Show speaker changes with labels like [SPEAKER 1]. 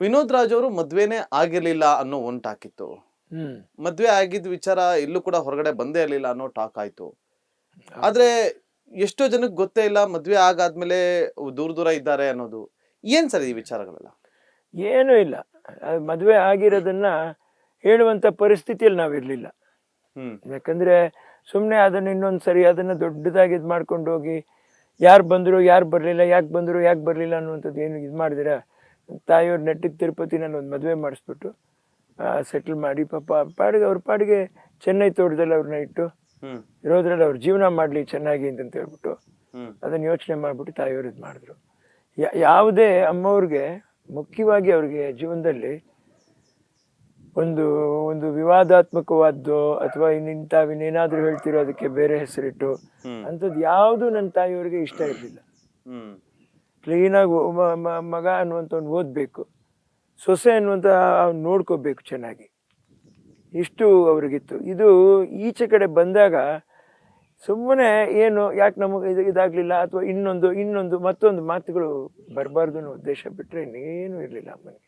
[SPEAKER 1] ವಿನೋದ್ ರಾಜ್ ಅವರು ಮದ್ವೆನೇ ಆಗಿರ್ಲಿಲ್ಲ ಅನ್ನೋ ಒಂದ್ ಟಾಕ್ ಇತ್ತು. ಮದ್ವೆ ಆಗಿದ್ ವಿಚಾರ ಇಲ್ಲೂ ಕೂಡ ಹೊರಗಡೆ ಬಂದೇ ಇರ್ಲಿಲ್ಲ ಅನ್ನೋ ಟಾಕ್ ಆಯ್ತು. ಆದ್ರೆ ಎಷ್ಟೋ ಜನಕ್ಕೆ ಗೊತ್ತೇ ಇಲ್ಲ ಮದ್ವೆ ಆಗಾದ್ಮೇಲೆ ದೂರ ದೂರ ಇದ್ದಾರೆ ಅನ್ನೋದು. ಏನ್ ಸರ್ ಈ ವಿಚಾರಗಳೆಲ್ಲ?
[SPEAKER 2] ಏನೂ ಇಲ್ಲ. ಮದುವೆ ಆಗಿರೋದನ್ನ ಹೇಳುವಂಥ ಪರಿಸ್ಥಿತಿಯಲ್ಲಿ ನಾವಿರಲಿಲ್ಲ. ಯಾಕಂದರೆ ಸುಮ್ಮನೆ ಅದನ್ನು ಇನ್ನೊಂದು ಸರಿ ಅದನ್ನು ದೊಡ್ಡದಾಗಿ ಇದು ಮಾಡ್ಕೊಂಡು ಹೋಗಿ ಯಾರು ಬಂದರು ಯಾರು ಬರಲಿಲ್ಲ, ಯಾಕೆ ಬಂದರು ಯಾಕೆ ಬರಲಿಲ್ಲ ಅನ್ನುವಂಥದ್ದು ಏನು ಇದು ಮಾಡಿದಿರ. ತಾಯಿಯವ್ರು ನೆಟ್ಟಿಗೆ ತಿರುಪತಿನಲ್ಲಿ ಒಂದು ಮದುವೆ ಮಾಡಿಸ್ಬಿಟ್ಟು ಸೆಟ್ಲ್ ಮಾಡಿ ಪಾಪ ಪಾಡಿಗೆ ಅವ್ರ ಪಾಡಿಗೆ ಚೆನ್ನೈ ತೋಟದಲ್ಲಿ ಅವ್ರನ್ನ ಇಟ್ಟು ಇರೋದ್ರಲ್ಲಿ ಅವ್ರ ಜೀವನ ಮಾಡಲಿ ಚೆನ್ನಾಗಿ ಅಂತ ಹೇಳ್ಬಿಟ್ಟು ಅದನ್ನು ಯೋಚನೆ ಮಾಡಿಬಿಟ್ಟು ತಾಯಿಯವ್ರು ಇದು ಮಾಡಿದ್ರು. ಯಾವುದೇ ಅಮ್ಮವ್ರಿಗೆ ಮುಖ್ಯವಾಗಿ ಅವ್ರಿಗೆ ಜೀವನದಲ್ಲಿ ಒಂದು ಒಂದು ವಿವಾದಾತ್ಮಕವಾದ್ದು ಅಥವಾ ಇನ್ನೇನಾದ್ರೂ ಹೇಳ್ತಿರೋ ಅದಕ್ಕೆ ಬೇರೆ ಹೆಸರಿಟ್ಟು ಅಂಥದ್ದು ಯಾವುದು ನನ್ನ ತಾಯಿಯವ್ರಿಗೆ ಇಷ್ಟ ಇರಲಿಲ್ಲ. ಕ್ಲೀನಾಗಿ ಮಗ ಅನ್ನುವಂಥವ್ನು ಓದಬೇಕು, ಸೊಸೆ ಅನ್ನುವಂಥ ನೋಡ್ಕೋಬೇಕು ಚೆನ್ನಾಗಿ, ಇಷ್ಟು ಅವ್ರಿಗಿತ್ತು. ಇದು ಈಚೆ ಕಡೆ ಬಂದಾಗ ಸುಮ್ಮನೆ ಏನು ಯಾಕೆ ನಮಗೆ ಇದಾಗಲಿಲ್ಲ ಅಥವಾ ಇನ್ನೊಂದು ಮತ್ತೊಂದು ಮಾತುಗಳು ಬರಬಾರ್ದು ಅನ್ನೋ ಉದ್ದೇಶ ಬಿಟ್ಟರೆ ಇನ್ನೇನು ಇರಲಿಲ್ಲ ಅಮ್ಮನಿಗೆ.